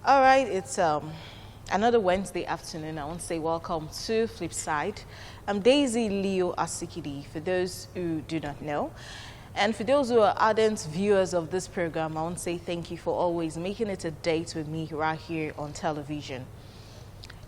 All right, it's another Wednesday afternoon. I want to say welcome to Flipside. I'm Daisy Leo Asikidi, for those who do not know. And for those who are ardent viewers of this program, I want to say thank you for always making it a date with me right here on television.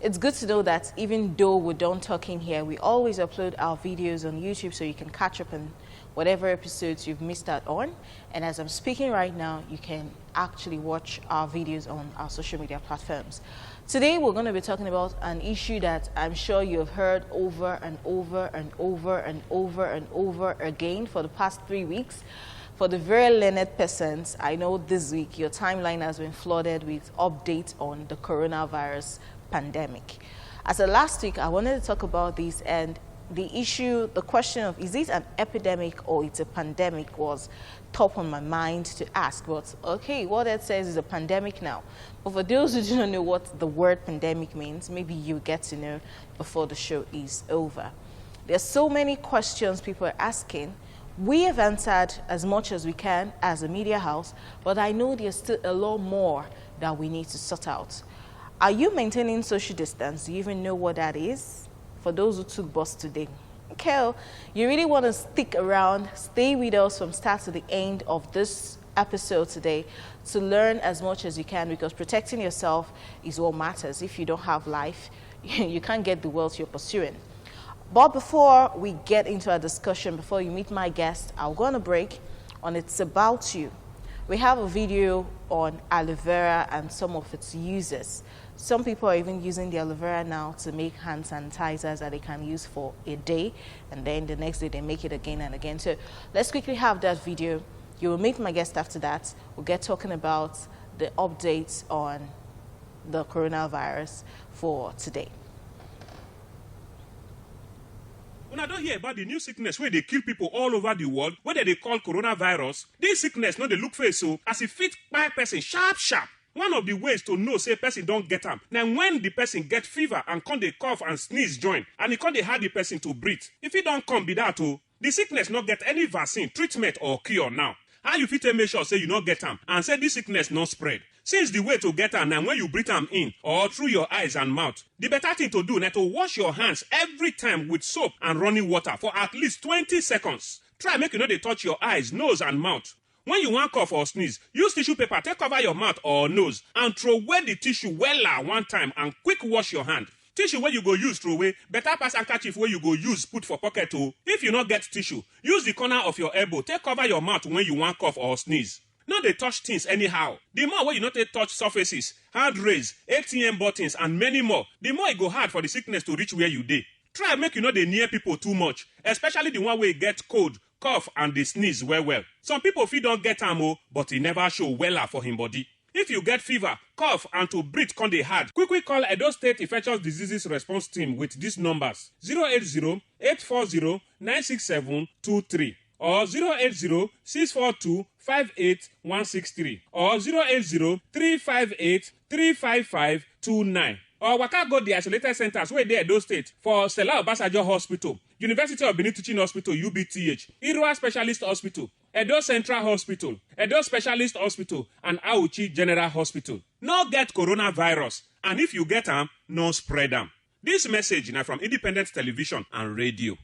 It's good to know that even though we're done talking here, we always upload our videos on YouTube so you can catch up on whatever episodes you've missed out on. And as I'm speaking right now, you can actually watch our videos on our social media platforms. Today, we're going to be talking about an issue that I'm sure you've heard over and over and over and over and over again for the past 3 weeks. For the very learned persons, I know this week your timeline has been flooded with updates on the coronavirus pandemic. As of last week, I wanted to talk about this, and the question of is it an epidemic or it's a pandemic was top on my mind to ask. But okay, what it says is a pandemic now. But for those who do not know what the word pandemic means, maybe you get to know before the show is over. There's so many questions people are asking. We have answered as much as we can as a media house, but I know there's still a lot more that we need to sort out. Are you maintaining social distance? Do you even know what that is? For those who took bus today. Okay, you really want to stick around, stay with us from start to the end of this episode today to learn as much as you can, because protecting yourself is what matters. If you don't have life, you can't get the wealth you're pursuing. But before we get into our discussion, before you meet my guest, I'll go on a break on It's About You. We have a video on aloe vera and some of its uses. Some people are even using the aloe vera now to make hand sanitizers that they can use for a day, and then the next day they make it again and again. So let's quickly have that video. You will meet my guest after that. We'll get talking about the updates on the coronavirus for today. When I don't hear about the new sickness where they kill people all over the world, whether they call coronavirus, this sickness no they look face so as it fit by person sharp. One of the ways to know say person don't get am. Now when the person get fever and come they cough and sneeze join, and it come they hard the person to breathe. If it don't come be that the sickness not get any vaccine, treatment or cure now. How you fit make sure say you not get am and say this sickness not spread? Since the way to get am now when you breathe am in or through your eyes and mouth, the better thing to do now to wash your hands every time with soap and running water for at least 20 seconds. Try make you know they touch your eyes, nose and mouth. When you want cough or sneeze, use tissue paper to cover your mouth or nose and throw away the tissue well one time and quick wash your hand. Tissue where you go use throw away, better pass handkerchief where you go use put for pocket too. If you not get tissue, use the corner of your elbow, take cover your mouth when you want cough or sneeze. No they touch things anyhow. The more where you not take touch surfaces, hand raise, ATM buttons and many more, the more it go hard for the sickness to reach where you dey. Try make you know they near people too much, especially the one where you get cold, cough and they sneeze well. Some people fit don't get am but he never show weller for him body. If you get fever, cough and to breathe come dey hard, quickly call Edo State Infectious Diseases Response Team with these numbers 080-840-96723 or 080-642-58163 or 080-358-35529. Or waka go the isolated centers where they Edo State for Stella Obasanjo Hospital, University of Benin Teaching Hospital UBTH, Irua Specialist Hospital, Edo Central Hospital, Edo Specialist Hospital, and Auchi General Hospital. No get coronavirus, and if you get them, no spread them. This message is from Independent Television and Radio.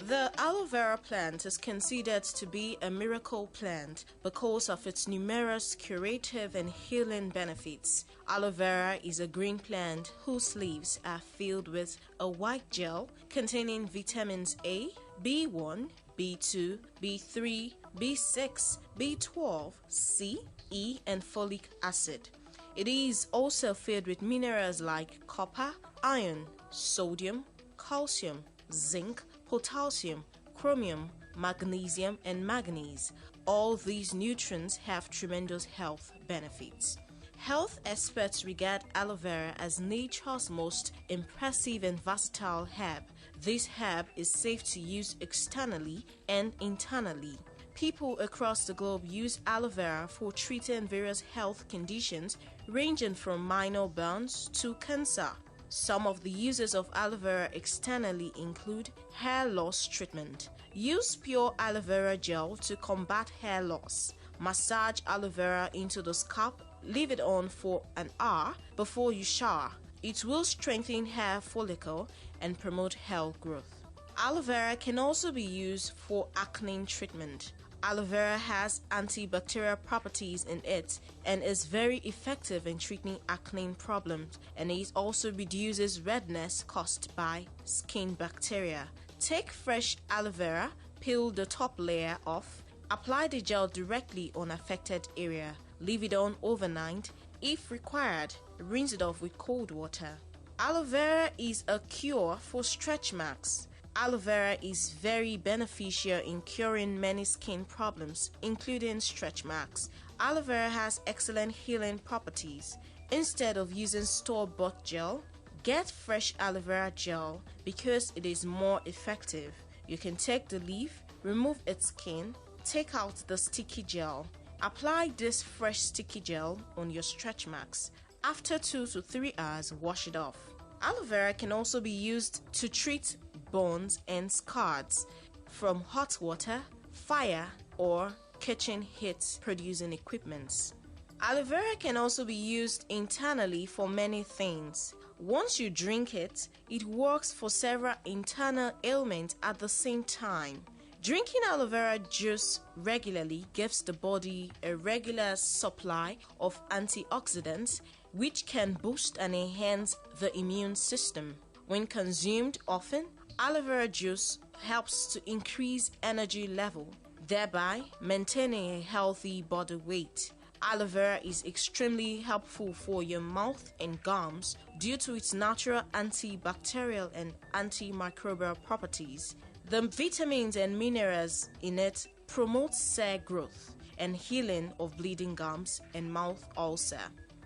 The aloe vera plant is considered to be a miracle plant because of its numerous curative and healing benefits. Aloe vera is a green plant whose leaves are filled with a white gel containing vitamins A, B1, B2, B3, B6, B12, C, E, and folic acid. It is also filled with minerals like copper, iron, sodium, calcium, zinc, potassium, chromium, magnesium, and manganese. All these nutrients have tremendous health benefits. Health experts regard aloe vera as nature's most impressive and versatile herb. This herb is safe to use externally and internally. People across the globe use aloe vera for treating various health conditions ranging from minor burns to cancer. Some of the uses of aloe vera externally include hair loss treatment. Use pure aloe vera gel to combat hair loss. Massage aloe vera into the scalp. Leave it on for an hour before you shower. It will strengthen hair follicle and promote hair growth. Aloe vera can also be used for acne treatment. Aloe vera has antibacterial properties in it and is very effective in treating acne problems, and it also reduces redness caused by skin bacteria. Take fresh aloe vera, peel the top layer off, apply the gel directly on affected area, leave it on overnight. If required, rinse it off with cold water. Aloe vera is a cure for stretch marks. Aloe vera is very beneficial in curing many skin problems, including stretch marks. Aloe vera has excellent healing properties. Instead of using store-bought gel, get fresh aloe vera gel because it is more effective. You can take the leaf, remove its skin, take out the sticky gel. Apply this fresh sticky gel on your stretch marks. After 2 to 3 hours, wash it off. Aloe vera can also be used to treat burns and scars from hot water, fire, or kitchen heat producing equipments. Aloe vera can also be used internally for many things. Once you drink it, it works for several internal ailments at the same time. Drinking aloe vera juice regularly gives the body a regular supply of antioxidants, which can boost and enhance the immune system. When consumed often, aloe vera juice helps to increase energy level, thereby maintaining a healthy body weight. Aloe vera is extremely helpful for your mouth and gums due to its natural antibacterial and antimicrobial properties. The vitamins and minerals in it promote cell growth and healing of bleeding gums and mouth ulcer.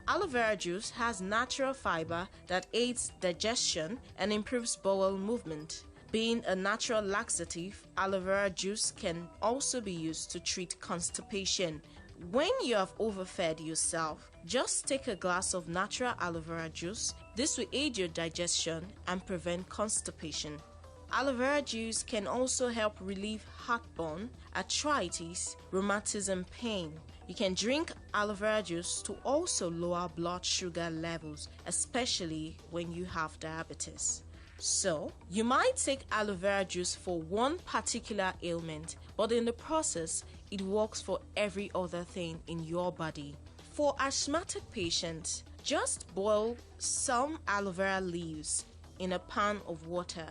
Aloe vera juice has natural fiber that aids digestion and improves bowel movement. Being a natural laxative, aloe vera juice can also be used to treat constipation. When you have overfed yourself, just take a glass of natural aloe vera juice. This will aid your digestion and prevent constipation. Aloe vera juice can also help relieve heartburn, arthritis, rheumatism pain. You can drink aloe vera juice to also lower blood sugar levels, especially when you have diabetes. So, you might take aloe vera juice for one particular ailment, but in the process, it works for every other thing in your body. For asthmatic patients, just boil some aloe vera leaves in a pan of water.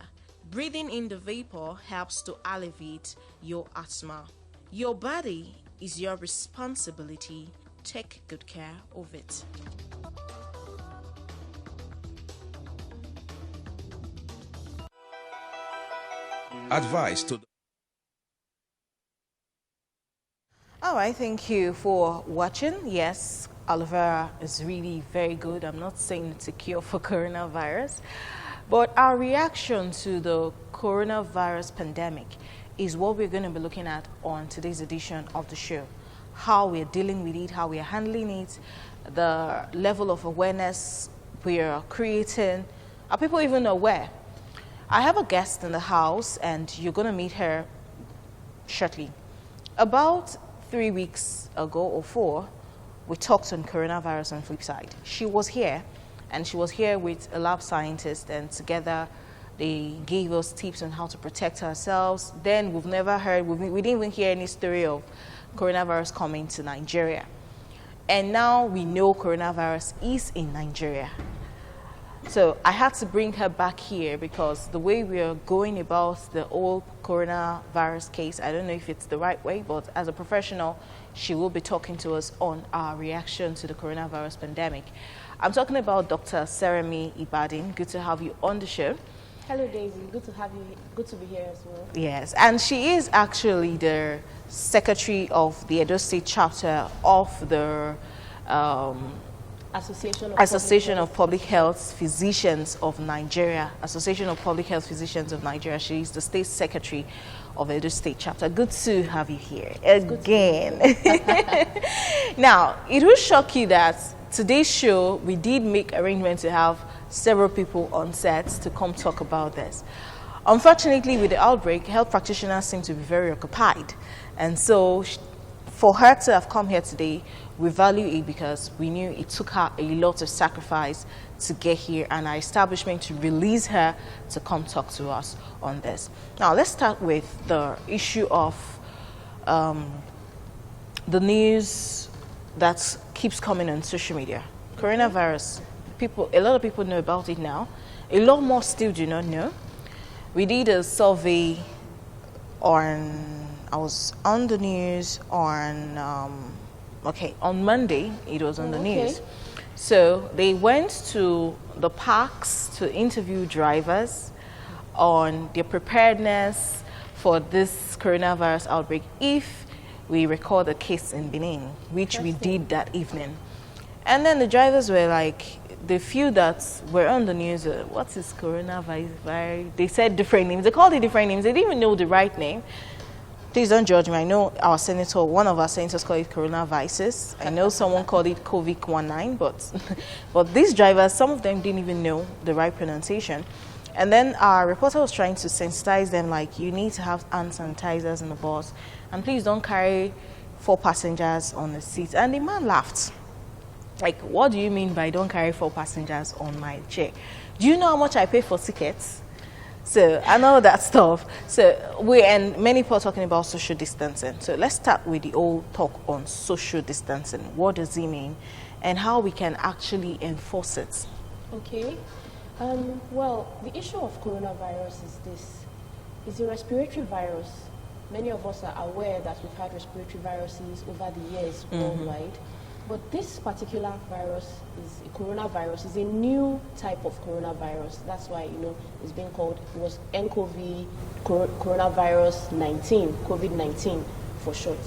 Breathing in the vapor helps to alleviate your asthma. Your body is your responsibility. Take good care of it. Advice to All right, thank you for watching. Yes, aloe vera is really very good. I'm not saying it's a cure for coronavirus, but our reaction to the coronavirus pandemic is what we're going to be looking at on today's edition of the show. How we're dealing with it, how we're handling it, the level of awareness we're creating. Are people even aware? I have a guest in the house, and you're going to meet her shortly. About 3 weeks ago or 4, we talked on coronavirus on Flipside. She was here, and she was here with a lab scientist, and together they gave us tips on how to protect ourselves. Then we've never heard, we didn't even hear any story of coronavirus coming to Nigeria. And now we know coronavirus is in Nigeria. So I had to bring her back here because the way we are going about the whole coronavirus case, I don't know if it's the right way, but as a professional, she will be talking to us on our reaction to the coronavirus pandemic. I'm talking about Dr. Seremi Ibadin. Good to have you on the show. Hello, Daisy. Good to have you. Good to be here as well. Yes, and she is actually the secretary of the Edo State chapter of the Association of Public Health Physicians of Nigeria. Association of Public Health Physicians of Nigeria. She is the state secretary of Edo State chapter. Good to have you here again. Now, it will shock you that today's show, we did make arrangements to have several people on set to come talk about this. Unfortunately, with the outbreak, health practitioners seem to be very occupied. And so for her to have come here today, we value it because we knew it took her a lot of sacrifice to get here, and our establishment to release her to come talk to us on this. Now, let's start with the issue of the news that keeps coming on social media. Coronavirus. A lot of people know about it now. A lot more still do not know. We did a survey I was on the news on Monday. It was on the news. So they went to the parks to interview drivers on their preparedness for this coronavirus outbreak if we record a case in Benin, which we did that evening. And then the drivers were like, the few that were on the news, what is coronavirus? They said different names. They called it different names. They didn't even know the right name. Please don't judge me. I know one of our senators called it coronavirus. I know someone called it COVID-19, but these drivers, some of them didn't even know the right pronunciation. And then our reporter was trying to sensitize them, like, you need to have hand sanitizers in the bus, and please don't carry 4 passengers on the seat. And the man laughed. Like, what do you mean by don't carry 4 passengers on my chair? Do you know how much I pay for tickets? So, and all that stuff. So, and many people are talking about social distancing. So, let's start with the old talk on social distancing. What does it mean? And how we can actually enforce it? Okay. Well, the issue of coronavirus is this. It's a respiratory virus. Many of us are aware that we've had respiratory viruses over the years worldwide. But this particular virus is a coronavirus, is a new type of coronavirus. That's why, it's being called, it was nCoV, coronavirus 19, COVID-19 for short.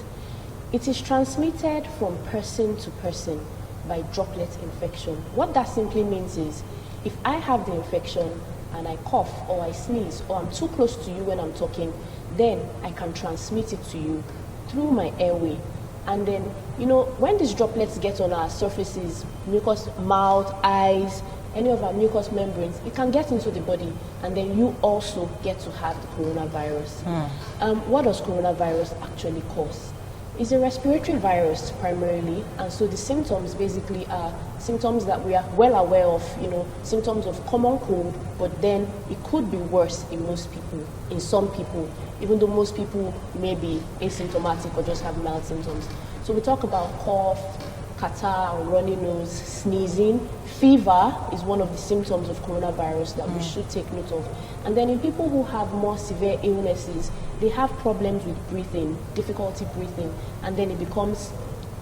It is transmitted from person to person by droplet infection. What that simply means is, if I have the infection and I cough or I sneeze or I'm too close to you when I'm talking, then I can transmit it to you through my airway. And then, when these droplets get on our surfaces, mucous, mouth, eyes, any of our mucous membranes, it can get into the body, and then you also get to have the coronavirus. What does coronavirus actually cause? It's a respiratory virus primarily, and so the symptoms basically are symptoms that we are well aware of, symptoms of common cold, but then it could be worse in most people, in some people, even though most people may be asymptomatic or just have mild symptoms. So we talk about cough, catarrh, runny nose, sneezing. Fever is one of the symptoms of coronavirus that we should take note of. And then in people who have more severe illnesses, they have problems with breathing, difficulty breathing, and then it becomes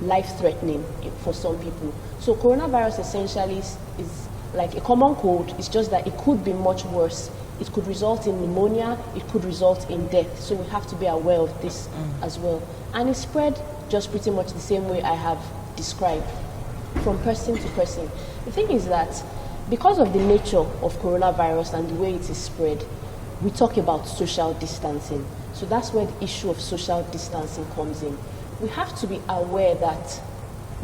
life-threatening for some people. So coronavirus essentially is like a common cold. It's just that it could be much worse. It could result in pneumonia. It could result in death. So we have to be aware of this as well. And it's spread just pretty much the same way I have described, from person to person. The thing is that because of the nature of coronavirus and the way it is spread, we talk about social distancing. So that's where the issue of social distancing comes in. We have to be aware that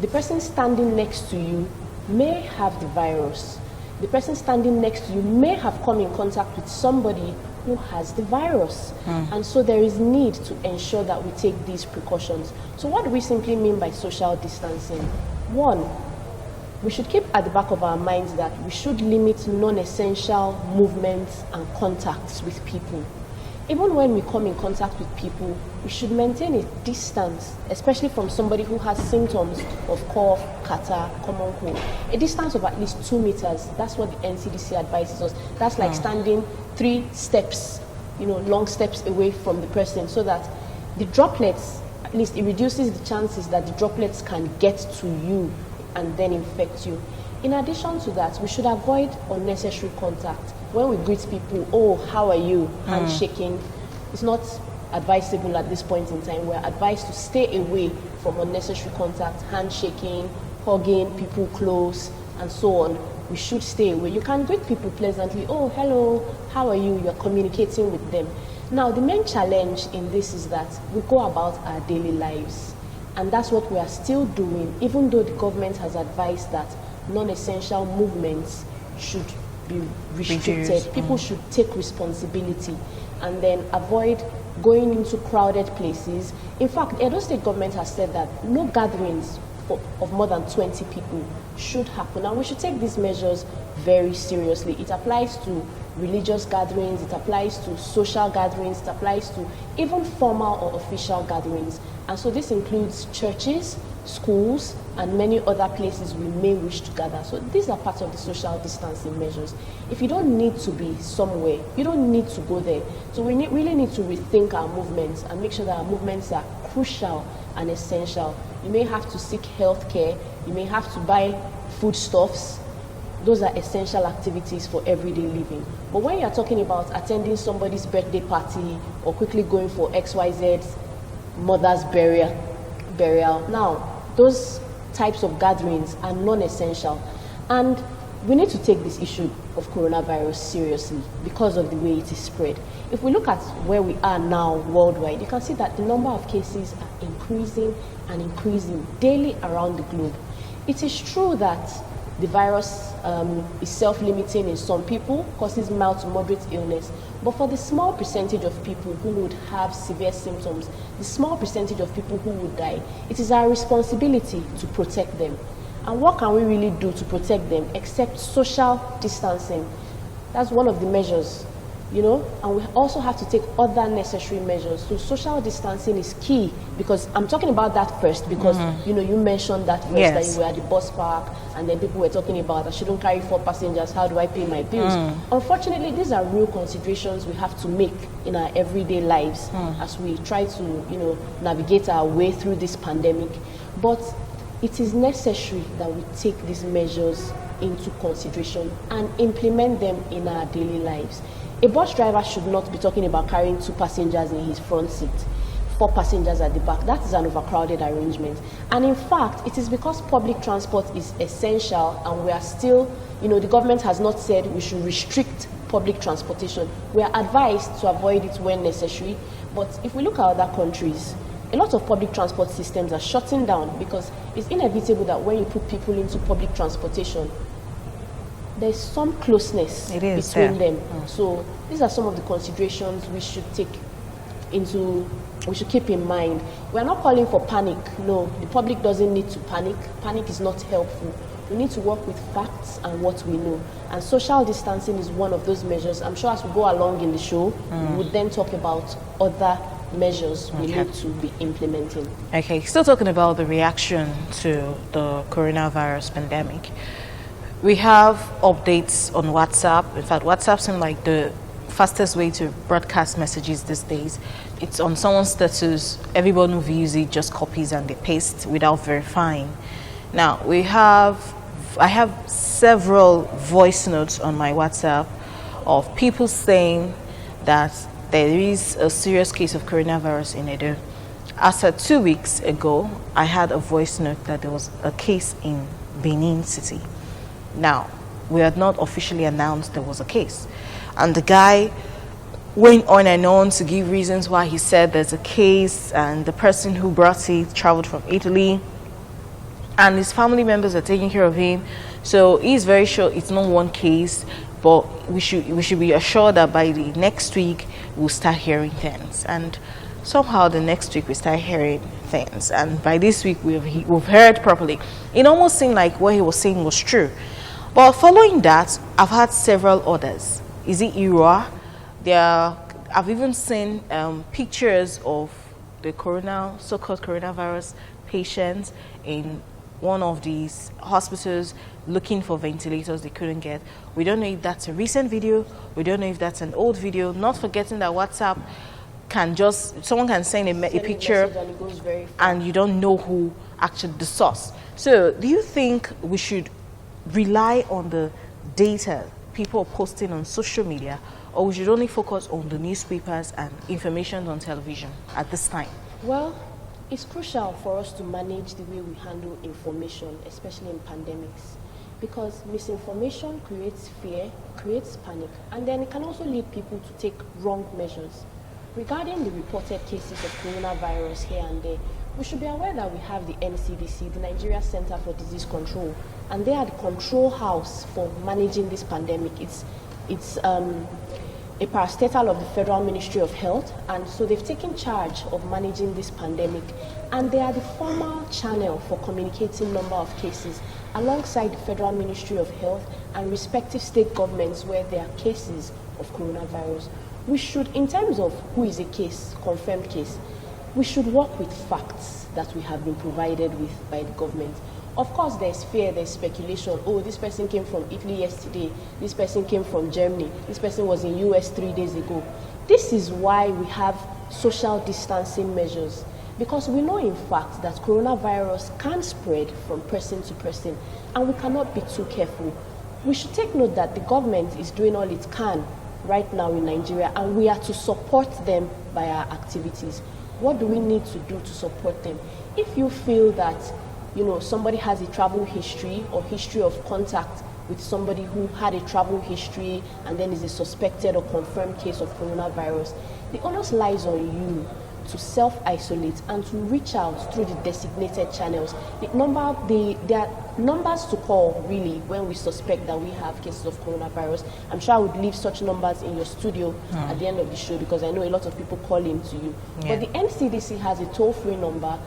the person standing next to you may have the virus. The person standing next to you may have come in contact with somebody who has the virus. And so there is need to ensure that we take these precautions. So what do we simply mean by social distancing? One, we should keep at the back of our minds that we should limit non-essential movements and contacts with people. Even when we come in contact with people, we should maintain a distance, especially from somebody who has symptoms of cough, catarrh, common cold. A distance of at least 2 meters. That's what the NCDC advises us. That's like standing 3 steps, long steps away from the person, so that the droplets, at least it reduces the chances that the droplets can get to you and then infect you. In addition to that, we should avoid unnecessary contact. When we greet people, oh, how are you? Handshaking. It's not advisable at this point in time. We're advised to stay away from unnecessary contact, handshaking, hugging people close, and so on. We should stay away. You can greet people pleasantly. Oh, hello, how are you? You're communicating with them. Now, the main challenge in this is that we go about our daily lives. And that's what we are still doing, even though the government has advised that non-essential movements should be restricted. People should take responsibility and then avoid going into crowded places. In fact, Edo State government has said that no gatherings of more than 20 people should happen, and we should take these measures very seriously. It applies to religious gatherings, it applies to social gatherings, it applies to even formal or official gatherings. And so this includes churches, schools, and many other places we may wish to gather. So these are part of the social distancing measures. If you don't need to be somewhere, you don't need to go there. So we really need to rethink our movements and make sure that our movements are crucial and essential. You may have to seek health care, you may have to buy foodstuffs. Those are essential activities for everyday living. But when you're talking about attending somebody's birthday party or quickly going for XYZ's mother's burial, now those types of gatherings are non-essential. And we need to take this issue of coronavirus seriously because of the way it is spread. If we look at where we are now worldwide, you can see that the number of cases are increasing and increasing daily around the globe. It is true that the virus is self-limiting in some people, causes mild to moderate illness. But for the small percentage of people who would have severe symptoms, the small percentage of people who would die, it is our responsibility to protect them. And what can we really do to protect them except social distancing? That's one of the measures, and we also have to take other necessary measures. So social distancing is key, because I'm talking about that first because, you mentioned that first, Yes. that you were at the bus park and then people were talking about I shouldn't carry 4 passengers, how do I pay my bills? Unfortunately, these are real considerations we have to make in our everyday lives as we try to, navigate our way through this pandemic. But it is necessary that we take these measures into consideration and implement them in our daily lives. A bus driver should not be talking about carrying 2 passengers in his front seat, 4 passengers at the back. That is an overcrowded arrangement. And in fact, it is because public transport is essential and we are still, the government has not said we should restrict public transportation. We are advised to avoid it when necessary. But if we look at other countries, a lot of public transport systems are shutting down because it's inevitable that when you put people into public transportation, there's some closeness between them. So these are some of the considerations we should keep in mind. We're not calling for panic. No, the public doesn't need to panic. Panic is not helpful. We need to work with facts and what we know. And social distancing is one of those measures. I'm sure as we go along in the show, we would then talk about other measures we need to be implementing. Okay, still talking about the reaction to the coronavirus pandemic. We have updates on WhatsApp. In fact, WhatsApp seems like the fastest way to broadcast messages these days. It's on someone's status. Everyone who views it just copies and they paste without verifying. Now, I have several voice notes on my WhatsApp of people saying that there is a serious case of coronavirus in Edo. As of 2 weeks ago, I had a voice note that there was a case in Benin City. Now, we had not officially announced there was a case. And the guy went on and on to give reasons why he said there's a case, and the person who brought it traveled from Italy, and his family members are taking care of him. So he's very sure it's not one case, but we should be assured that by the next week we'll start hearing things. And somehow the next week we start hearing things, and by this week we've heard properly. It almost seemed like what he was saying was true. But following that, I've had several others. Is it Irua? I've even seen pictures of the so-called coronavirus patients in one of these hospitals looking for ventilators they couldn't get. We don't know if that's a recent video. We don't know if that's an old video. Not forgetting that WhatsApp someone can send a picture and it goes very far. and you don't know who actually the source. So do you think we should rely on the data people are posting on social media, or we should only focus on the newspapers and information on television at this time? Well, it's crucial for us to manage the way we handle information, especially in pandemics, because misinformation creates fear, creates panic, and then it can also lead people to take wrong measures. Regarding the reported cases of coronavirus here and there, we should be aware that we have the NCDC, the Nigeria Center for Disease Control, and they are the control house for managing this pandemic. It's a a parastatal of the Federal Ministry of Health, and so they've taken charge of managing this pandemic, and they are the formal channel for communicating number of cases alongside the Federal Ministry of Health and respective state governments where there are cases of coronavirus. We should, in terms of who is a case, confirmed case, we should work with facts that we have been provided with by the government. Of course, there's fear, there's speculation. Oh, this person came from Italy yesterday. This person came from Germany. This person was in US 3 days ago. This is why we have social distancing measures, because we know in fact that coronavirus can spread from person to person, and we cannot be too careful. We should take note that the government is doing all it can right now in Nigeria, and we are to support them by our activities. What do we need to do to support them? If you feel that somebody has a travel history or history of contact with somebody who had a travel history and then is a suspected or confirmed case of coronavirus, the onus lies on you to self-isolate and to reach out through the designated channels. There are numbers to call, really, when we suspect that we have cases of coronavirus. I'm sure I would leave such numbers in your studio at the end of the show, because I know a lot of people call in to you. Yeah. But the NCDC has a toll-free number.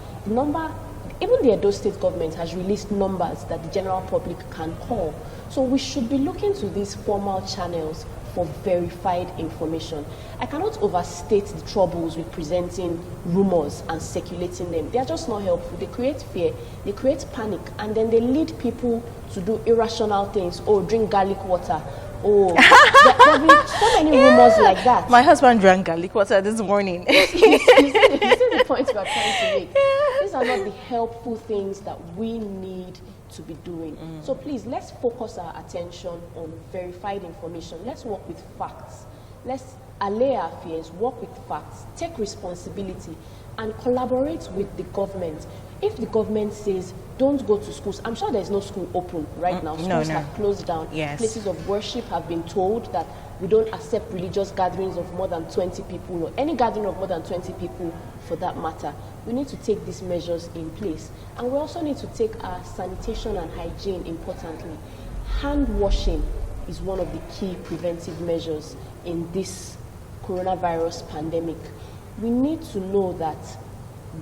Even the Edo State government has released numbers that the general public can call. So we should be looking to these formal channels for verified information. I cannot overstate the troubles with presenting rumors and circulating them. They are just not helpful. They create fear, they create panic, and then they lead people to do irrational things. Oh, drink garlic water. Oh, there have been so many rumors like that. My husband drank garlic water this morning. You see the point we are trying to make. These are not the helpful things that we need to be doing. So please, let's focus our attention on verified information. Let's work with facts. Let's allay our fears, work with facts, take responsibility, and collaborate with the government. If the government says, don't go to schools, I'm sure there's no school open right now. Schools have closed down. Yes. Places of worship have been told that we don't accept religious gatherings of more than 20 people, or any gathering of more than 20 people for that matter. We need to take these measures in place. And we also need to take our sanitation and hygiene importantly. Hand washing is one of the key preventive measures in this coronavirus pandemic. We need to know that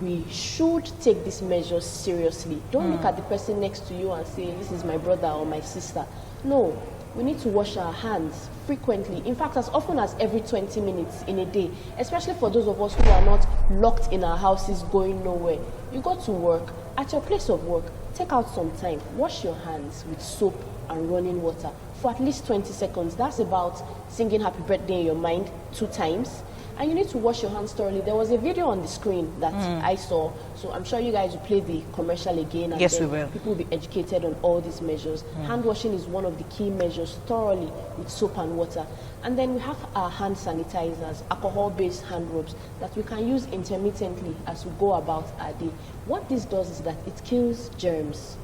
we should take these measures seriously. Don't look at the person next to you and say, this is my brother or my sister. No, we need to wash our hands frequently. In fact, as often as every 20 minutes in a day, especially for those of us who are not locked in our houses going nowhere. You go to work, at your place of work, take out some time, wash your hands with soap and running water for at least 20 seconds. That's about singing happy birthday in your mind 2 times. And you need to wash your hands thoroughly. There was a video on the screen that I saw, so I'm sure you guys will play the commercial again. And yes, then we will. People will be educated on all these measures. Hand washing is one of the key measures, thoroughly with soap and water. And then we have our hand sanitizers, alcohol-based hand rubs that we can use intermittently as we go about our day. What this does is that it kills germs,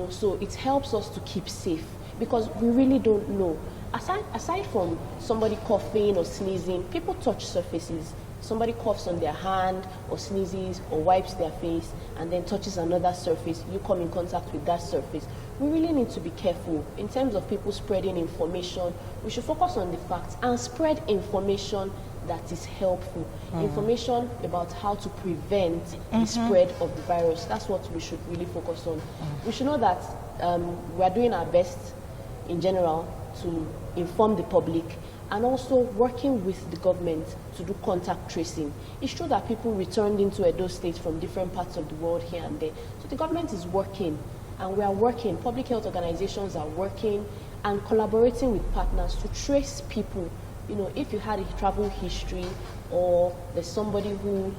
so it helps us to keep safe, because we really don't know. Aside from somebody coughing or sneezing, people touch surfaces. Somebody coughs on their hand or sneezes or wipes their face and then touches another surface. You come in contact with that surface. We really need to be careful. In terms of people spreading information, we should focus on the facts and spread information that is helpful. Information about how to prevent the spread of the virus. That's what we should really focus on. We should know that we are doing our best in general to inform the public, and also working with the government to do contact tracing. It's true that people returned into Edo State from different parts of the world here and there. So the government is working, and we are working. Public health organizations are working and collaborating with partners to trace people. If you had a travel history, or there's somebody who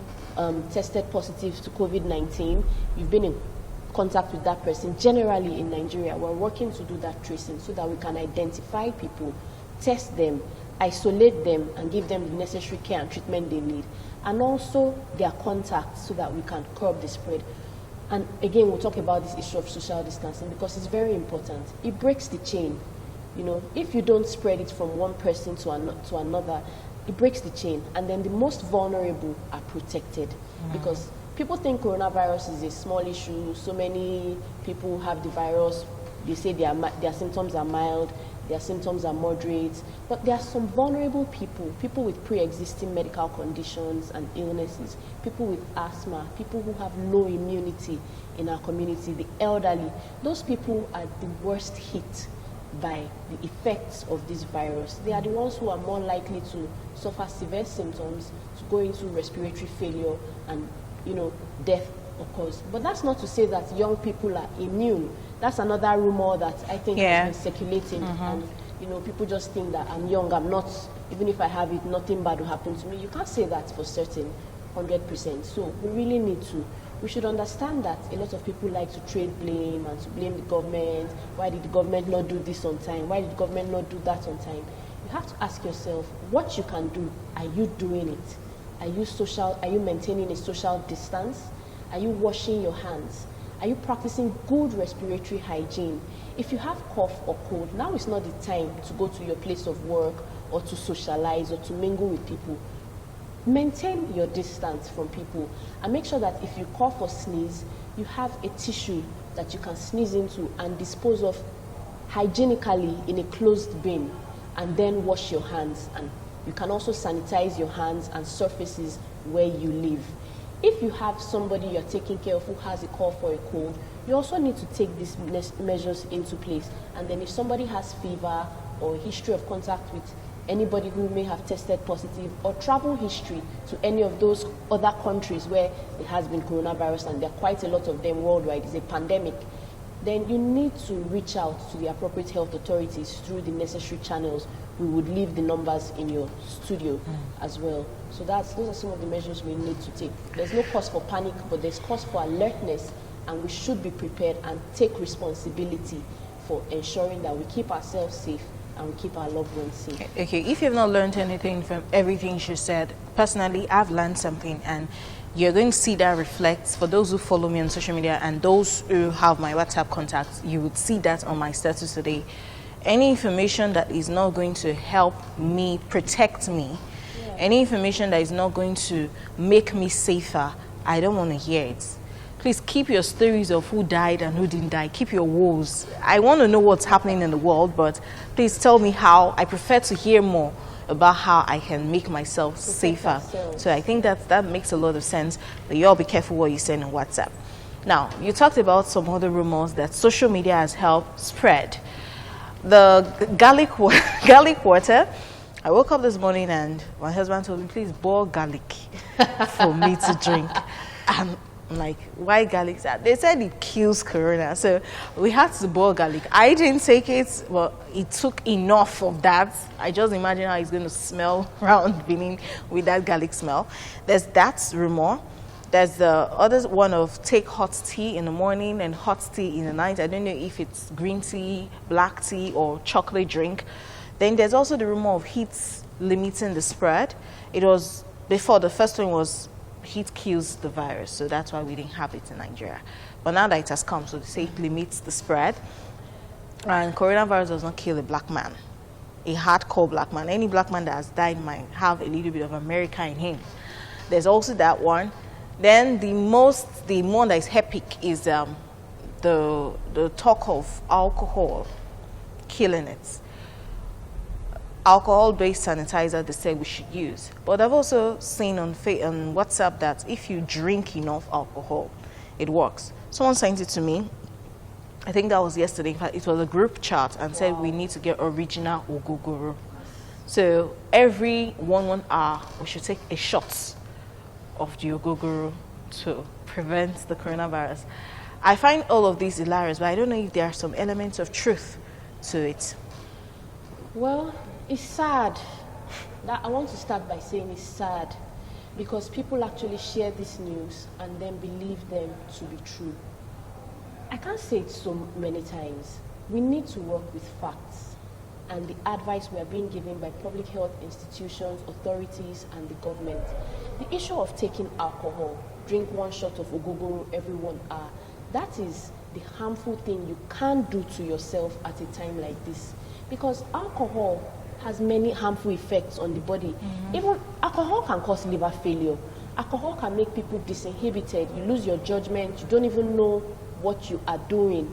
tested positive to COVID-19, you've been in contact with that person. Generally in Nigeria, we're working to do that tracing so that we can identify people, test them, isolate them, and give them the necessary care and treatment they need, and also their contacts so that we can curb the spread. And again, we'll talk about this issue of social distancing because it's very important. It breaks the chain. If you don't spread it from one person to another, it breaks the chain, and then the most vulnerable are protected. Because people think coronavirus is a small issue. So many people have the virus. They say their symptoms are mild. their symptoms are moderate. But there are some vulnerable people, people with pre-existing medical conditions and illnesses, people with asthma, people who have low immunity in our community, the elderly. Those people are the worst hit by the effects of this virus. They are the ones who are more likely to suffer severe symptoms, to go into respiratory failure, and death occurs. But that's not to say that young people are immune. That's another rumor that I think has been circulating. And people just think that I'm young, I'm not, even if I have it, nothing bad will happen to me. You can't say that for certain, 100%. So we really need to. We should understand that a lot of people like to trade blame and to blame the government. Why did the government not do this on time? Why did the government not do that on time? You have to ask yourself what you can do. Are you doing it? Are you maintaining a social distance? Are you washing your hands? Are you practicing good respiratory hygiene? If you have cough or cold, now is not the time to go to your place of work or to socialize or to mingle with people. Maintain your distance from people and make sure that if you cough or sneeze, you have a tissue that you can sneeze into and dispose of hygienically in a closed bin, and then wash your hands. And you can also sanitize your hands and surfaces where you live. If you have somebody you're taking care of who has a cough or a cold, you also need to take these measures into place. And then if somebody has fever or a history of contact with anybody who may have tested positive or travel history to any of those other countries where it has been coronavirus, and there are quite a lot of them worldwide, it's a pandemic, then you need to reach out to the appropriate health authorities through the necessary channels. We would leave the numbers in your studio as well. So those are some of the measures we need to take. There's no cause for panic, but there's cause for alertness, and we should be prepared and take responsibility for ensuring that we keep ourselves safe and we keep our loved ones safe. Okay, if you've not learned anything from everything she said, personally, I've learned something, and you're going to see that reflects, for those who follow me on social media and those who have my WhatsApp contacts, you would see that on my status today. Any information that is not going to help me, protect me, any information that is not going to make me safer, I don't want to hear it. Please keep your stories of who died and who didn't die. Keep your woes. I want to know what's happening in the world, but please tell me how. I prefer to hear more about how I can make myself safer. So I think that makes a lot of sense. But you all be careful what you send on WhatsApp. Now, you talked about some other rumors that social media has helped spread. The garlic water. I woke up this morning and my husband told me, please boil garlic for me to drink. And I'm like, why garlic? They said it kills corona, so we had to boil garlic. I didn't take it, but it took enough of that. I just imagine how it's going to smell around Benin with that garlic smell. There's that rumor. There's the other one of take hot tea in the morning and hot tea in the night. I don't know if it's green tea, black tea, or chocolate drink. Then there's also the rumor of heat limiting the spread. It was before, the first one was heat kills the virus, so that's why we didn't have it in Nigeria. But now that it has come, so they say it limits the spread. And coronavirus does not kill a black man, a hardcore black man. Any black man that has died might have a little bit of America in him. There's also that one. Then the one that is epic is the talk of alcohol killing it. Alcohol-based sanitizer they said we should use. But I've also seen on WhatsApp that if you drink enough alcohol, it works. Someone sent it to me. I think that was yesterday. In fact, it was a group chat and said we need to get original ogogoro. So every 1 hour, we should take a shot of the ogogoro to prevent the coronavirus. I find all of these hilarious, but I don't know if there are some elements of truth to it. Well, it's sad. I want to start by saying it's sad because people actually share this news and then believe them to be true. I can't say it so many times. We need to work with facts and the advice we are being given by public health institutions, authorities, and the government. The issue of taking alcohol, drink 1 shot of ogogoro every 1 hour, that is the harmful thing you can't do to yourself at a time like this. Because alcohol has many harmful effects on the body. Even alcohol can cause liver failure. Alcohol can make people disinhibited. You lose your judgment. You don't even know what you are doing.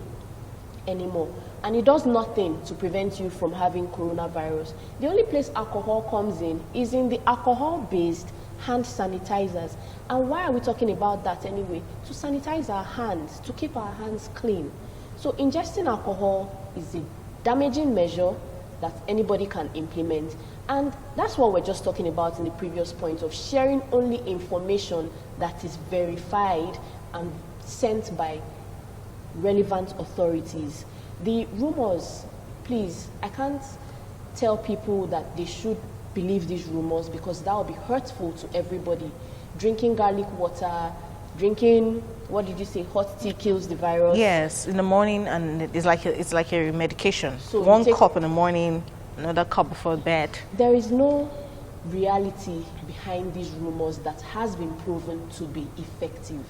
anymore. And it does nothing to prevent you from having coronavirus. The only place alcohol comes in is in the alcohol-based hand sanitizers. And why are we talking about that anyway? To sanitize our hands, to keep our hands clean. So ingesting alcohol is a damaging measure that anybody can implement. And that's what we're just talking about in the previous point of sharing only information that is verified and sent by relevant authorities. The rumors, please, I can't tell people that they should believe these rumors because that will be hurtful to everybody. Drinking garlic water, drinking, what did you say, hot tea kills the virus? Yes, in the morning, and it's like a medication. So one cup in the morning, another cup before bed. There is no reality behind these rumors that has been proven to be effective.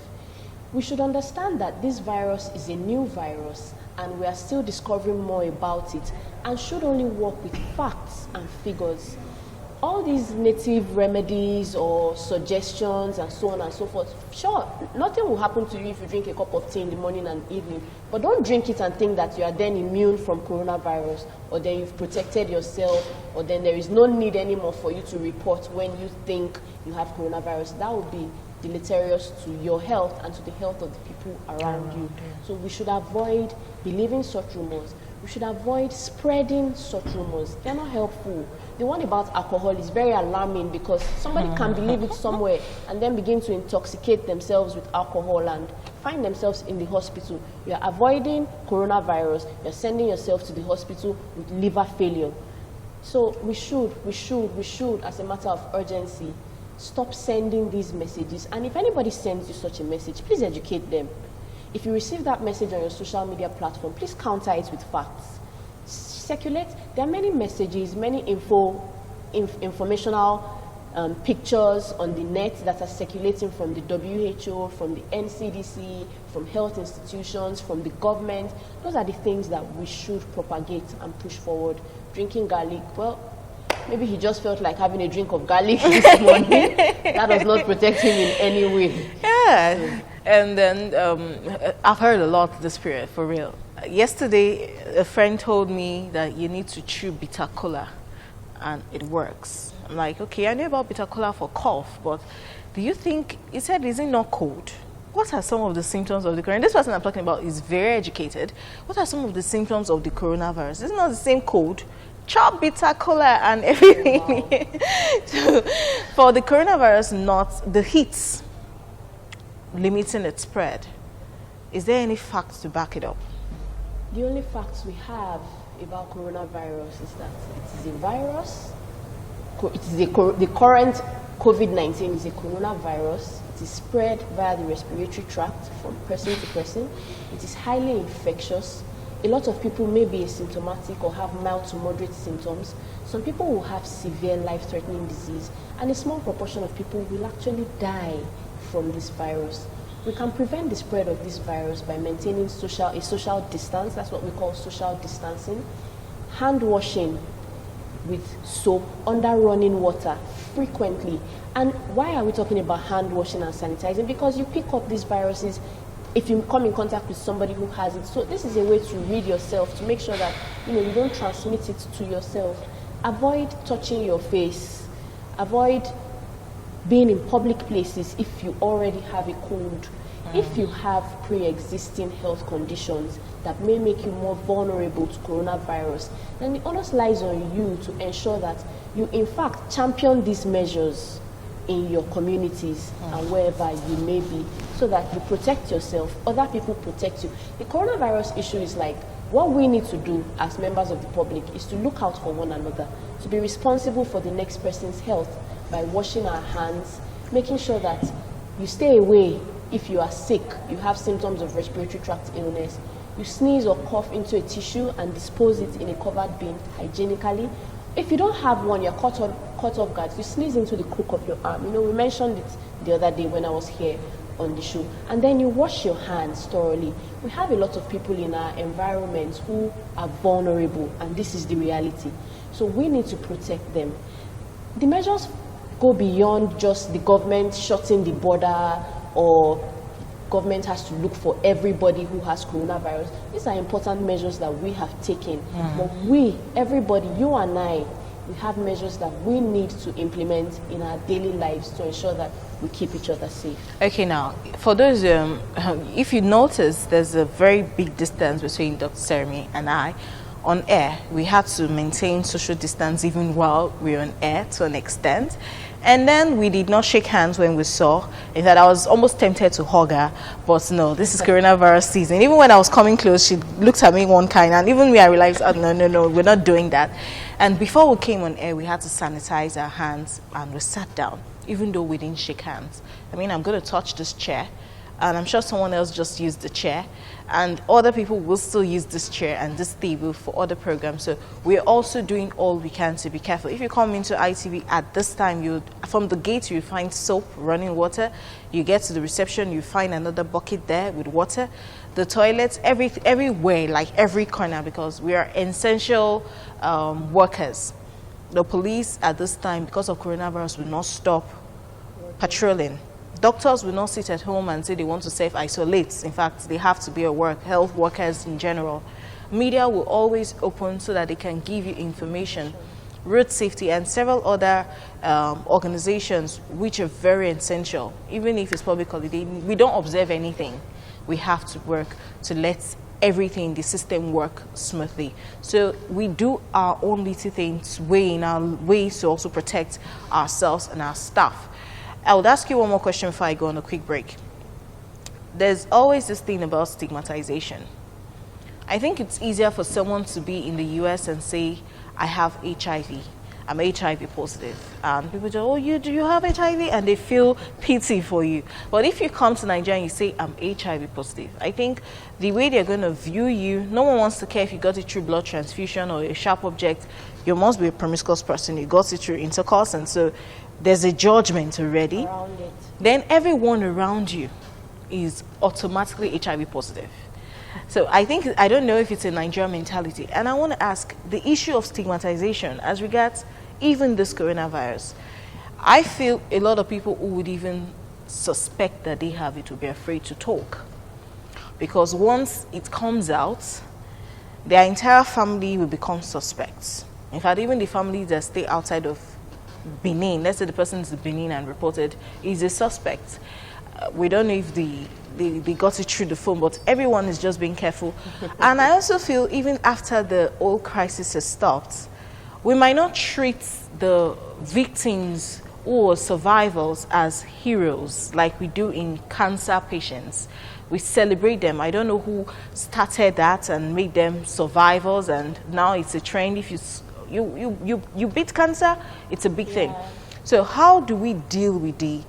We should understand that this virus is a new virus and we are still discovering more about it and should only work with facts and figures. All these native remedies or suggestions and so on and so forth, sure, nothing will happen to you if you drink a cup of tea in the morning and evening, but don't drink it and think that you are then immune from coronavirus, or then you've protected yourself, or then there is no need anymore for you to report when you think you have coronavirus. That would be deleterious to your health and to the health of the people around you. So we should avoid believing such rumors. We should avoid spreading such rumors. They're not helpful. The one about alcohol is very alarming because somebody can believe it somewhere and then begin to intoxicate themselves with alcohol and find themselves in the hospital. You're avoiding coronavirus. You're sending yourself to the hospital with liver failure. So we should, as a matter of urgency, stop sending these messages. And if anybody sends you such a message, please educate them. If you receive that message on your social media platform, please counter it with facts. Circulate. There are many messages, many informational pictures on the net that are circulating from the WHO, from the NCDC, from health institutions, from the government. Those are the things that we should propagate and push forward. Drinking garlic, well, maybe he just felt like having a drink of garlic this morning. That does not protect him in any way. Yeah. And then I've heard a lot this period, for real. Yesterday, a friend told me that you need to chew bitter cola and it works. I'm like, okay, I knew about bitter cola for cough, but do you think, he said, is it not cold? What are some of the symptoms of the coronavirus? This person I'm talking about is very educated. What are some of the symptoms of the coronavirus? It's not the same cold. Chop bitter cola and everything. Wow. So, for the coronavirus, not the heat limiting its spread. Is there any facts to back it up? The only facts we have about coronavirus is that it is a virus. The current COVID-19 is a coronavirus. It is spread via the respiratory tract from person to person. It is highly infectious. A lot of people may be asymptomatic or have mild to moderate symptoms. Some people will have severe life-threatening disease, and a small proportion of people will actually die from this virus. We can prevent the spread of this virus by maintaining a social distance. That's what we call social distancing. Hand washing with soap under running water frequently. And why are we talking about hand washing and sanitizing? Because you pick up these viruses if you come in contact with somebody who has it. So this is a way to rid yourself, to make sure that you don't transmit it to yourself. Avoid touching your face. Avoid being in public places if you already have a cold. If you have pre-existing health conditions that may make you more vulnerable to coronavirus, then the onus lies on you to ensure that you in fact champion these measures in your communities and wherever you may be, so that you protect yourself, other people protect you. The coronavirus issue is like, what we need to do as members of the public is to look out for one another, to be responsible for the next person's health by washing our hands, making sure that you stay away if you are sick, you have symptoms of respiratory tract illness. You sneeze or cough into a tissue and dispose it in a covered bin hygienically. If you don't have one, you're caught off guard. You sneeze into the crook of your arm. We mentioned it the other day when I was here on the show. And then you wash your hands thoroughly. We have a lot of people in our environments who are vulnerable, and this is the reality. So we need to protect them. The measures go beyond just the government shutting the border or government has to look for everybody who has coronavirus. These are important measures that we have taken. But we, everybody, you and I, we have measures that we need to implement in our daily lives to ensure that we keep each other safe. Okay, now, for those, if you notice, there's a very big distance between Dr. Seremi and I. On air, we had to maintain social distance even while we were on air to an extent. And then we did not shake hands when we saw. In fact, I was almost tempted to hug her, but no, this is coronavirus season. Even when I was coming close, she looked at me one kind, and even me, I realized, oh, no, we're not doing that. And before we came on air, we had to sanitize our hands, and we sat down, even though we didn't shake hands. I mean, I'm going to touch this chair, and I'm sure someone else just used the chair, and other people will still use this chair and this table for other programs. So we're also doing all we can to be careful. If you come into ITV at this time, from the gate you find soap, running water. You get to the reception, you find another bucket there with water. The toilets, everywhere, like every corner, because we are essential workers. The police at this time, because of coronavirus, will not stop patrolling. Doctors will not sit at home and say they want to self-isolate. In fact, they have to be at work, health workers in general. Media will always open so that they can give you information. Road safety and several other organizations which are very essential. Even if it's public holiday, we don't observe anything. We have to work to let everything in the system work smoothly. So we do our own little things in our ways to also protect ourselves and our staff. I would ask you one more question before I go on a quick break. There's always this thing about stigmatization. I think it's easier for someone to be in the US and say, I have HIV. I'm HIV positive. And people say, oh, do you have HIV? And they feel pity for you. But if you come to Nigeria and you say, I'm HIV positive, I think the way they're going to view you, no one wants to care if you got it through blood transfusion or a sharp object. You must be a promiscuous person. You got it through intercourse. And so there's a judgment already. Around it. Then everyone around you is automatically HIV positive. So I don't know if it's a Nigerian mentality. And I want to ask, the issue of stigmatization as regards even this coronavirus, I feel a lot of people who would even suspect that they have it will be afraid to talk. Because once it comes out, their entire family will become suspects. In fact, even the families that stay outside of Benin, let's say the person is in Benin and reported, is a suspect. We don't know if they got it through the phone, but everyone is just being careful. And I also feel even after the whole crisis has stopped, we might not treat the victims or survivors as heroes like we do in cancer patients. We celebrate them. I don't know who started that and made them survivors, and now it's a trend. If you beat cancer, it's a big thing. So how do we deal with the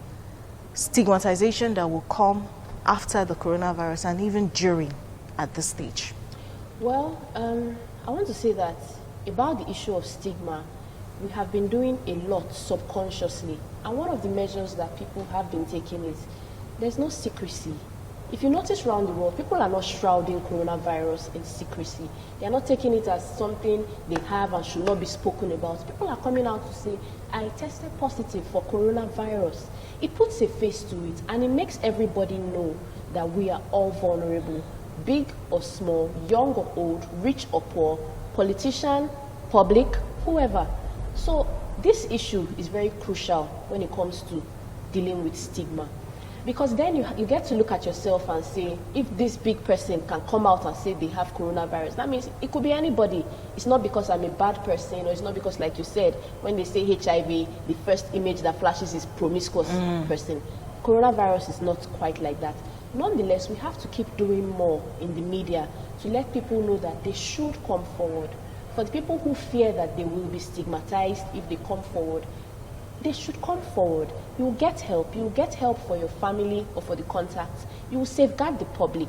stigmatization that will come after the coronavirus and even during at this stage? Well, I want to say that about the issue of stigma, we have been doing a lot subconsciously. And one of the measures that people have been taking is there's no secrecy. If you notice around the world, people are not shrouding coronavirus in secrecy. They are not taking it as something they have and should not be spoken about. People are coming out to say, I tested positive for coronavirus. It puts a face to it, and it makes everybody know that we are all vulnerable, big or small, young or old, rich or poor, politician, public, whoever. So this issue is very crucial when it comes to dealing with stigma. Because then you get to look at yourself and say, if this big person can come out and say they have coronavirus, that means it could be anybody. It's not because I'm a bad person, or it's not because, like you said, when they say HIV, the first image that flashes is promiscuous person. Coronavirus is not quite like that. Nonetheless, we have to keep doing more in the media to let people know that they should come forward. For the people who fear that they will be stigmatized if they come forward, they should come forward. You will get help. You will get help for your family or for the contacts. You will safeguard the public,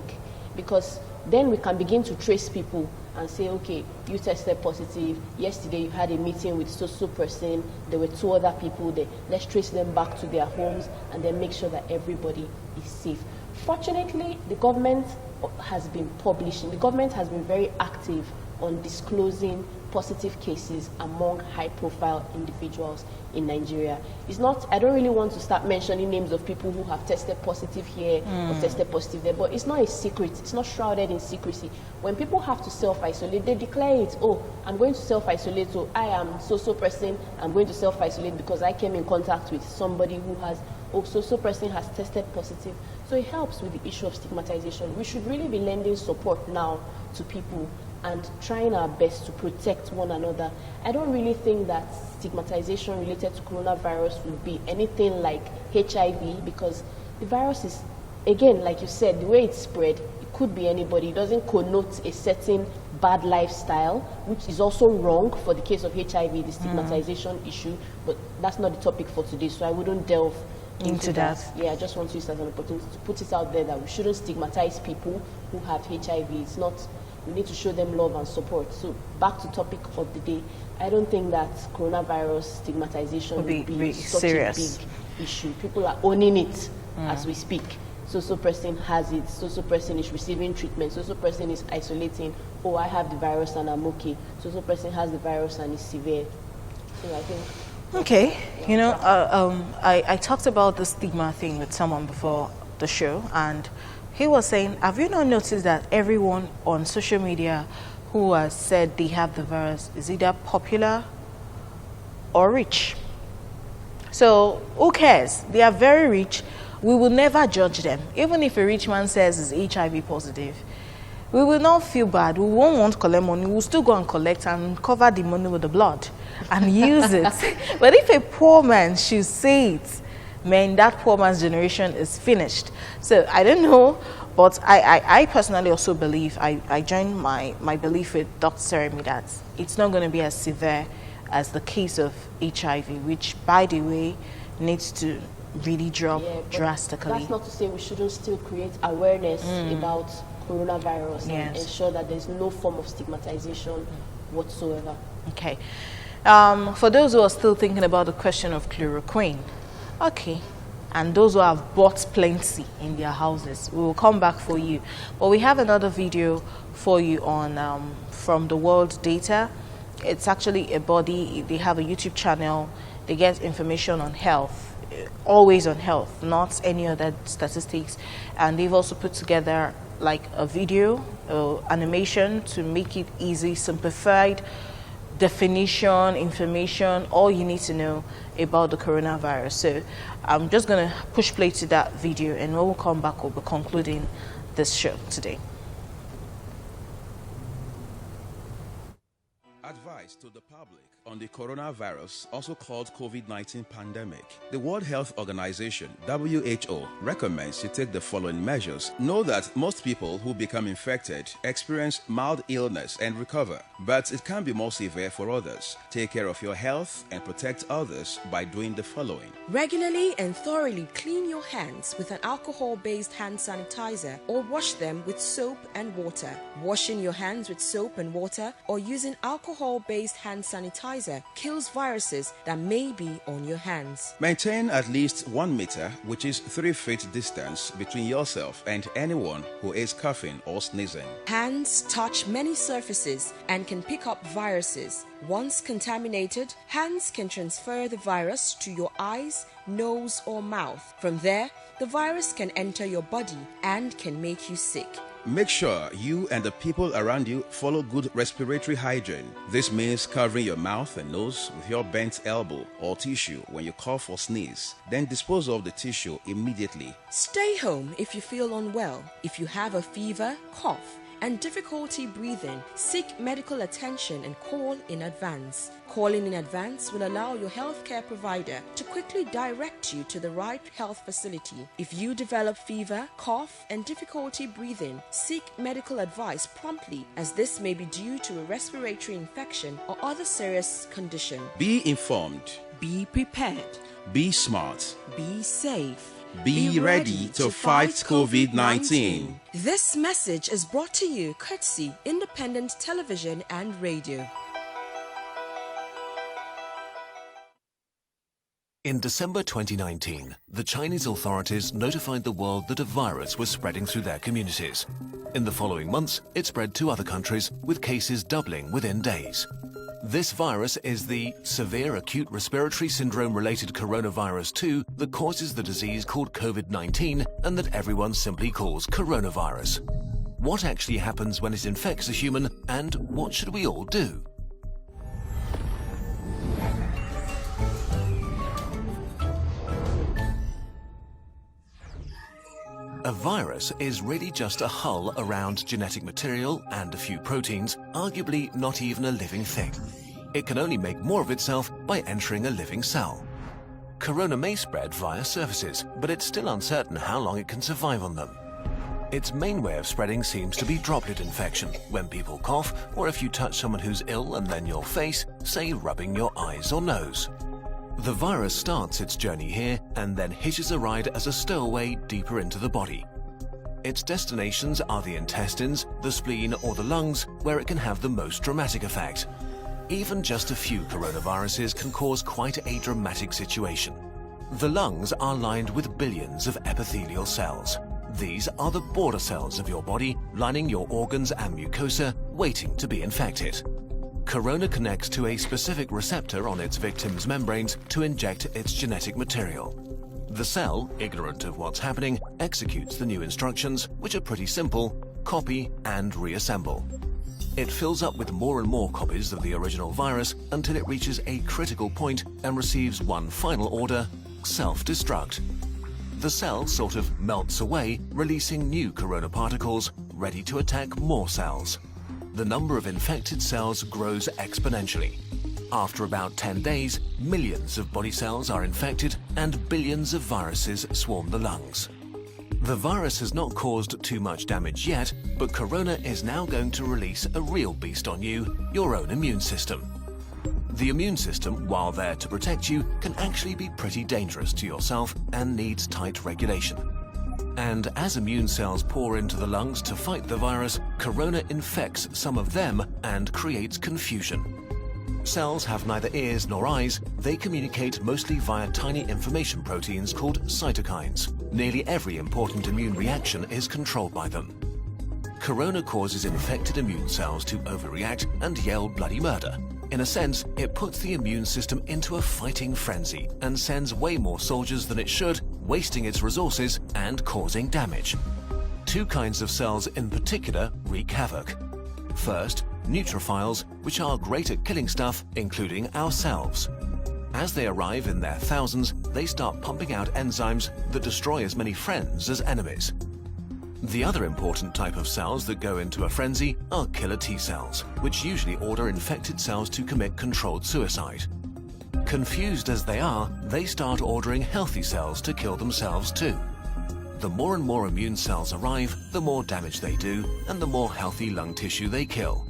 because then we can begin to trace people and say, okay, you tested positive. Yesterday you had a meeting with so person. There were 2 other people there. Let's trace them back to their homes and then make sure that everybody is safe. Fortunately, the government has been publishing. The government has been very active on disclosing positive cases among high-profile individuals in Nigeria. It's not, I don't really want to start mentioning names of people who have tested positive here or tested positive there, but it's not a secret. It's not shrouded in secrecy. When people have to self-isolate, they declare it. Oh, I'm going to self-isolate, so I am so person. I'm going to self-isolate because I came in contact with somebody who has, so person has tested positive. So it helps with the issue of stigmatization. We should really be lending support now to people and trying our best to protect one another. I don't really think that stigmatization related to coronavirus will be anything like HIV, because the virus is, again, like you said, the way it's spread, it could be anybody. It doesn't connote a certain bad lifestyle, which is also wrong for the case of HIV, the stigmatization issue, but that's not the topic for today, so I wouldn't delve into that. Yeah, I just want to use it as an opportunity to put it out there that we shouldn't stigmatize people who have HIV. It's not, we need to show them love and support. So back to topic of the day, I don't think that coronavirus stigmatization would be such serious. A big issue. People are owning it as we speak. So person has it, so person is receiving treatment, so person is isolating. Oh, I have the virus and I'm okay. So person has the virus and is severe. So I think. Okay, you know, I talked about the stigma thing with someone before the show, and he was saying, have you not noticed that everyone on social media who has said they have the virus is either popular or rich? So who cares? They are very rich. We will never judge them. Even if a rich man says he's HIV positive, we will not feel bad. We won't want to collect money. We'll still go and collect and cover the money with the blood and use it. But if a poor man should say it, man, that poor man's generation is finished. So I don't know, but I personally also believe, I join my belief with Dr. Seremi that it's not going to be as severe as the case of HIV, which, by the way, needs to really drop drastically. That's not to say we shouldn't still create awareness about coronavirus and ensure that there's no form of stigmatization whatsoever. Okay. For those who are still thinking about the question of chloroquine, okay, and those who have bought plenty in their houses, we will come back for you. But we have another video for you on from the World Data. It's actually a body, they have a YouTube channel, they get information on health, always on health, not any other statistics. And they've also put together like a video, animation to make it easy, simplified definition, information, all you need to know about the coronavirus. So I'm just going to push play to that video, and when we'll come back, we'll be concluding this show today. Advice to the public on the coronavirus, also called COVID-19 pandemic. The World Health Organization, WHO, recommends you take the following measures. Know that most people who become infected experience mild illness and recover, but it can be more severe for others. Take care of your health and protect others by doing the following. Regularly and thoroughly clean your hands with an alcohol-based hand sanitizer or wash them with soap and water. Washing your hands with soap and water or using alcohol-based hand sanitizer kills viruses that may be on your hands. Maintain at least 1 meter, which is 3 feet distance between yourself and anyone who is coughing or sneezing. Hands touch many surfaces and can pick up viruses. Once contaminated, hands can transfer the virus to your eyes, nose, or mouth. From there, the virus can enter your body and can make you sick. Make sure you and the people around you follow good respiratory hygiene. This means covering your mouth and nose with your bent elbow or tissue when you cough or sneeze. Then dispose of the tissue immediately. Stay home if you feel unwell. If you have a fever, cough, and difficulty breathing, seek medical attention and call in advance. Calling in advance will allow your healthcare provider to quickly direct you to the right health facility. If you develop fever, cough, and difficulty breathing, seek medical advice promptly, as this may be due to a respiratory infection or other serious condition. Be informed. Be prepared. Be smart. Be safe. Be ready to fight COVID-19. This message is brought to you courtesy Independent Television and Radio. In December 2019, the Chinese authorities notified the world that a virus was spreading through their communities. In the following months, it spread to other countries, with cases doubling within days. This virus is the severe acute respiratory syndrome-related coronavirus 2 that causes the disease called COVID-19 and that everyone simply calls coronavirus. What actually happens when it infects a human, and what should we all do? A virus is really just a hull around genetic material and a few proteins, arguably not even a living thing. It can only make more of itself by entering a living cell. Corona may spread via surfaces, but it's still uncertain how long it can survive on them. Its main way of spreading seems to be droplet infection, when people cough, or if you touch someone who's ill and then your face, say rubbing your eyes or nose. The virus starts its journey here and then hitches a ride as a stowaway deeper into the body. Its destinations are the intestines, the spleen or the lungs, where it can have the most dramatic effect. Even just a few coronaviruses can cause quite a dramatic situation. The lungs are lined with billions of epithelial cells. These are the border cells of your body, lining your organs and mucosa, waiting to be infected. Corona connects to a specific receptor on its victim's membranes to inject its genetic material. The cell, ignorant of what's happening, executes the new instructions, which are pretty simple: copy and reassemble. It fills up with more and more copies of the original virus until it reaches a critical point and receives one final order: self-destruct. The cell sort of melts away, releasing new corona particles, ready to attack more cells. The number of infected cells grows exponentially. After about 10 days, millions of body cells are infected and billions of viruses swarm the lungs. The virus has not caused too much damage yet, but corona is now going to release a real beast on you, your own immune system. The immune system, while there to protect you, can actually be pretty dangerous to yourself and needs tight regulation. And as immune cells pour into the lungs to fight the virus, corona infects some of them and creates confusion. Cells have neither ears nor eyes. They communicate mostly via tiny information proteins called cytokines. Nearly every important immune reaction is controlled by them. Corona causes infected immune cells to overreact and yell bloody murder. In a sense, it puts the immune system into a fighting frenzy and sends way more soldiers than it should, wasting its resources and causing damage. Two kinds of cells in particular wreak havoc. First, neutrophils, which are great at killing stuff, including ourselves. As they arrive in their thousands, they start pumping out enzymes that destroy as many friends as enemies. The other important type of cells that go into a frenzy are killer T cells, which usually order infected cells to commit controlled suicide. Confused as they are, they start ordering healthy cells to kill themselves too. The more and more immune cells arrive, the more damage they do, and the more healthy lung tissue they kill.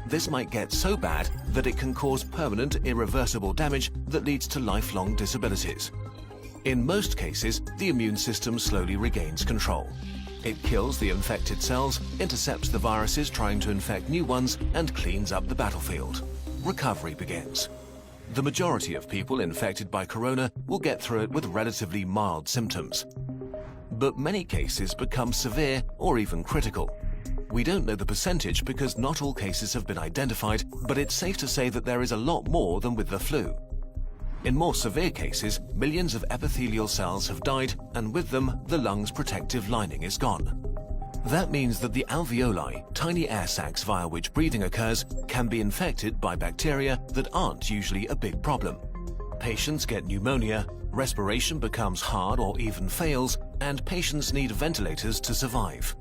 This might get so bad that it can cause permanent, irreversible damage that leads to lifelong disabilities. In most cases, the immune system slowly regains control. It kills the infected cells, intercepts the viruses trying to infect new ones, and cleans up the battlefield. Recovery begins. The majority of people infected by corona will get through it with relatively mild symptoms. But many cases become severe or even critical. We don't know the percentage because not all cases have been identified, but it's safe to say that there is a lot more than with the flu. In more severe cases, millions of epithelial cells have died, and with them, the lung's protective lining is gone. That means that the alveoli, tiny air sacs via which breathing occurs, can be infected by bacteria that aren't usually a big problem. Patients get pneumonia, respiration becomes hard or even fails, and patients need ventilators to survive.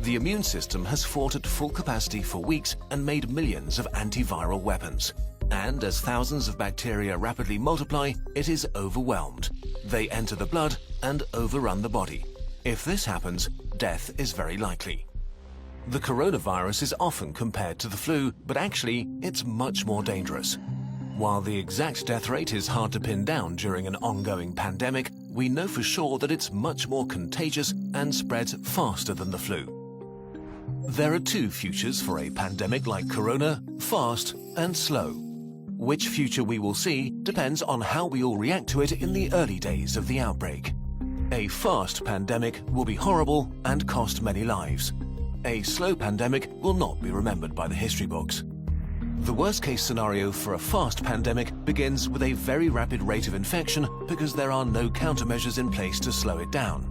The immune system has fought at full capacity for weeks and made millions of antiviral weapons. And as thousands of bacteria rapidly multiply, it is overwhelmed. They enter the blood and overrun the body. If this happens, death is very likely. The coronavirus is often compared to the flu, but actually, it's much more dangerous. While the exact death rate is hard to pin down during an ongoing pandemic, we know for sure that it's much more contagious and spreads faster than the flu. There are two futures for a pandemic like corona: fast and slow. Which future we will see depends on how we all react to it in the early days of the outbreak. A fast pandemic will be horrible and cost many lives. A slow pandemic will not be remembered by the history books. The worst-case scenario for a fast pandemic begins with a very rapid rate of infection because there are no countermeasures in place to slow it down.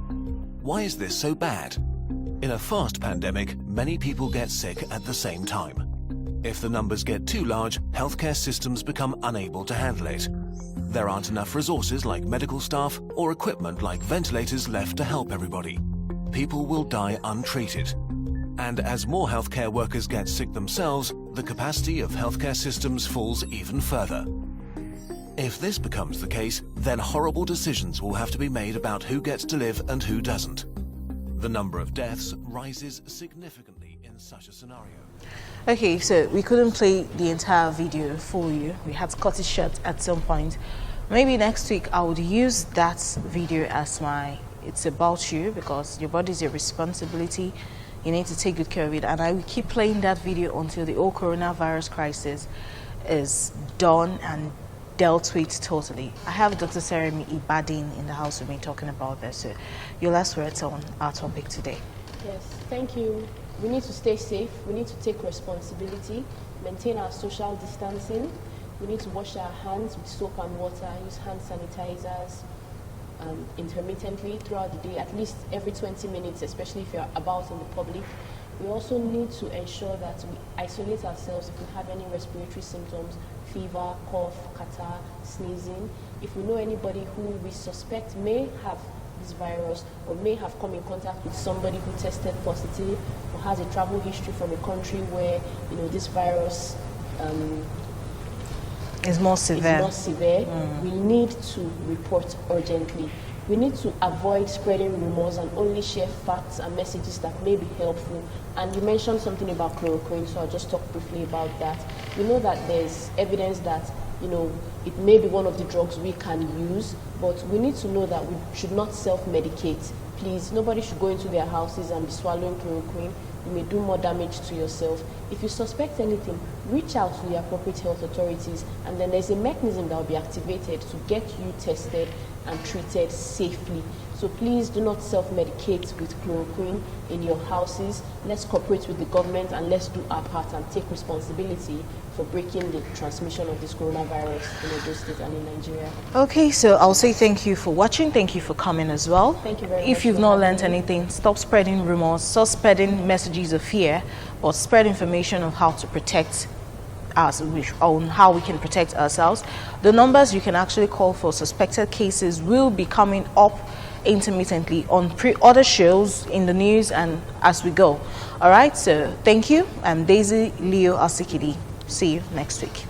Why is this so bad? In a fast pandemic, many people get sick at the same time. If the numbers get too large, healthcare systems become unable to handle it. There aren't enough resources like medical staff or equipment like ventilators left to help everybody. People will die untreated. And as more healthcare workers get sick themselves, the capacity of healthcare systems falls even further. If this becomes the case, then horrible decisions will have to be made about who gets to live and who doesn't. The number of deaths rises significantly in such a scenario. Okay, so we couldn't play the entire video for you. We had to cut it short at some point. Maybe next week I would use that video as it's about you, because your body is your responsibility. You need to take good care of it, and I will keep playing that video until the whole coronavirus crisis is done and dealt with totally. I have Dr. Seremi Ibadin in the house with me talking about this. So your last words on our topic today. Yes, thank you. We need to stay safe. We need to take responsibility, maintain our social distancing. We need to wash our hands with soap and water, use hand sanitizers intermittently throughout the day, at least every 20 minutes, especially if you're about in the public. We also need to ensure that we isolate ourselves if we have any respiratory symptoms, fever, cough, catarrh, sneezing. If we know anybody who we suspect may have this virus or may have come in contact with somebody who tested positive or has a travel history from a country where this virus is more severe. We need to report urgently. We need to avoid spreading rumors and only share facts and messages that may be helpful. And you mentioned something about chloroquine, so I'll just talk briefly about that. We know that there's evidence that it may be one of the drugs we can use, but we need to know that we should not self-medicate. Please, nobody should go into their houses and be swallowing chloroquine. You may do more damage to yourself. If you suspect anything, reach out to the appropriate health authorities, and then there's a mechanism that will be activated to get you tested and treated safely. So please do not self-medicate with chloroquine in your houses. Let's cooperate with the government and let's do our part and take responsibility for breaking the transmission of this coronavirus in Edo State and in Nigeria. Okay, so I'll say thank you for watching. Thank you for coming as well. Thank you very much. If you've not learned anything, stop spreading rumors, stop spreading messages of fear, but spread information on how to protect us, on how we can protect ourselves. The numbers you can actually call for suspected cases will be coming up intermittently on other shows in the news and as we go. All right, so thank you. I'm Daisy Leo Asikidi. See you next week.